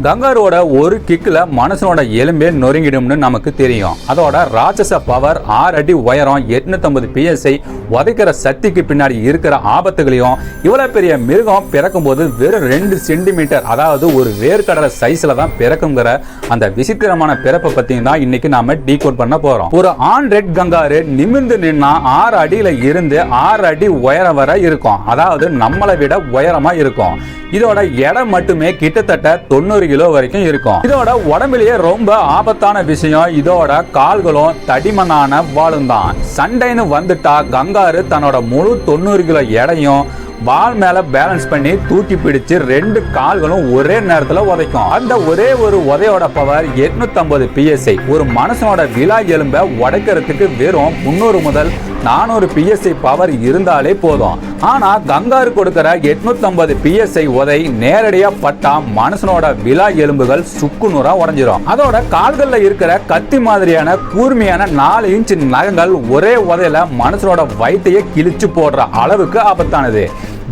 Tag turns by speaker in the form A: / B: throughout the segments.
A: கங்காருவோட ஒரு கிக்ல மனுஷனோட எலும்பே நொறுங்கிடும்னு நமக்கு தெரியும். அதோட ராட்சச பவர் 6 அடி உயரம் 850 PSI உதைக்கிற சக்திக்கு பின்னாடி இருக்கிற ஆபத்துகளையும் இவ்வளவு பெரிய மிருகம் பிறக்கும் போது வெறும் 2 சென்டிமீட்டர் அதாவது ஒரு வேர்க்கடலை சைஸ்ல தான் பிறக்குங்கிற அந்த விசித்திரமான பிறப்பை பத்தியும் தான் இன்னைக்கு நாம டீகோட் பண்ண போறோம். ஒரு ஆண் ரெட் கங்காரு நிமிர்ந்து நின்னா 6 அடியில இருந்து 6 அடி உயரம் வரை இருக்கும். அதாவது நம்மளை விட உயரமா இருக்கும். இதோட எடை மட்டுமே கிட்டத்தட்ட 90 கிலோ வரைக்கும் இருக்கும். இதோட உடம்பிலேயே ரொம்ப ஆபத்தான விஷயம் இதோட கால்களும் தடிமனான வாலும் தான். சண்டைன்னு வந்துட்டா கங்காரு தன்னோட முழு 90 கிலோ எடையும் பால் மேல பேலன்ஸ் பண்ணி தூக்கி பிடிச்சு 2 கால்களும் ஒரே நேரத்துல உதைக்கும். அந்த ஒரே ஒரு உதையோட பவர் 850 PSI. ஒரு மனுஷனோட விலா எலும்பை உடைக்கிறதுக்கு வெறும் 300 முதல் 400 PSI பவர் இருந்தாலே போதும். ஆனா கங்காரு கொடுக்கிற 850 PSI உதை நேரடியா பட்டா மனுஷனோட விலா எலும்புகள் சுக்குநூறா உடைஞ்சிரும். அதோட கால்கள்ல இருக்கிற கத்தி மாதிரியான கூர்மையான 4 இன்ச் நகங்கள் ஒரே உதையில மனுஷனோட வயிற்றையே கிழிச்சு போடுற அளவுக்கு ஆபத்தானது.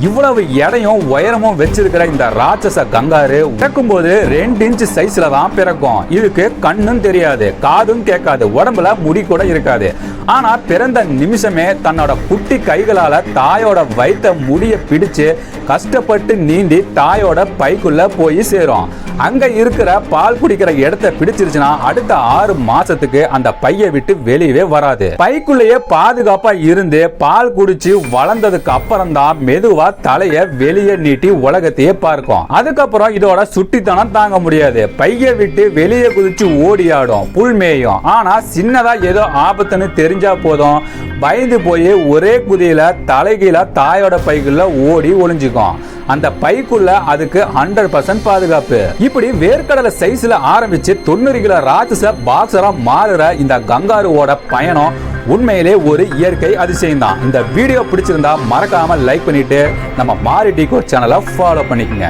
A: இவ்வளவு எடையும் உயரமும் வச்சிருக்கிற இந்த ராட்சச கங்காரு பிறக்கும் போது 2 இன்ச் சைஸ்ல தான் பிறக்கும். இதுக்கு கண்ணும் தெரியாது, காதும் கேட்காது, உடம்புல முடி கூட இருக்காது. ஆனா பிறந்த நிமிஷமே தன்னோட குட்டி கைகளால தாயோட வயிற்ற முடிய பிடிச்சு கஷ்டப்பட்டு நீந்தி தாயோட பைக்குள்ள போய் சேரும். அங்க இருக்கிற பால் குடிக்கிற இடத்தை பிடிச்சிருச்சுன்னா அடுத்த 6 மாசத்துக்கு அந்த பையை விட்டு வெளியவே வராது. பைக்குள்ளேயே பாதுகாப்பா இருந்து பால் குடிச்சு வளர்ந்ததுக்கு அப்புறம் தான் மெதுவா தலைய வெளியே நீட்டி உலகத்தையே பார்க்கும். அதுக்கப்புறம் இதோட சுட்டித்தனம் தாங்க முடியாது. பையை விட்டு வெளியே குதிச்சு ஓடி ஆடும், புல் மேயும். ஆனா சின்னதா ஏதோ ஆபத்துன்னு தெரிஞ்சா போதும் பயந்து போய் ஒரே குதியில தலைகீழ தாயோட பைக்குள்ள ஓடி ஒளிஞ்சுக்கும். அந்த பைக்குள்ள அதுக்கு 100% பாதுகாப்பு. இப்படி வேர்க்கடலை சைஸ்ல ஆரம்பிச்சு 90 கிலோ ராட்சச பாக்ஸரா மாறுற இந்த கங்காருவோட பயணம் உண்மையிலே ஒரு இயற்கை அதிசயம் தான். இந்த வீடியோ பிடிச்சிருந்தா மறக்காம லைக் பண்ணிட்டு நம்ம மாரி டீகோட் சேனலை ஃபாலோ பண்ணிக்கங்க.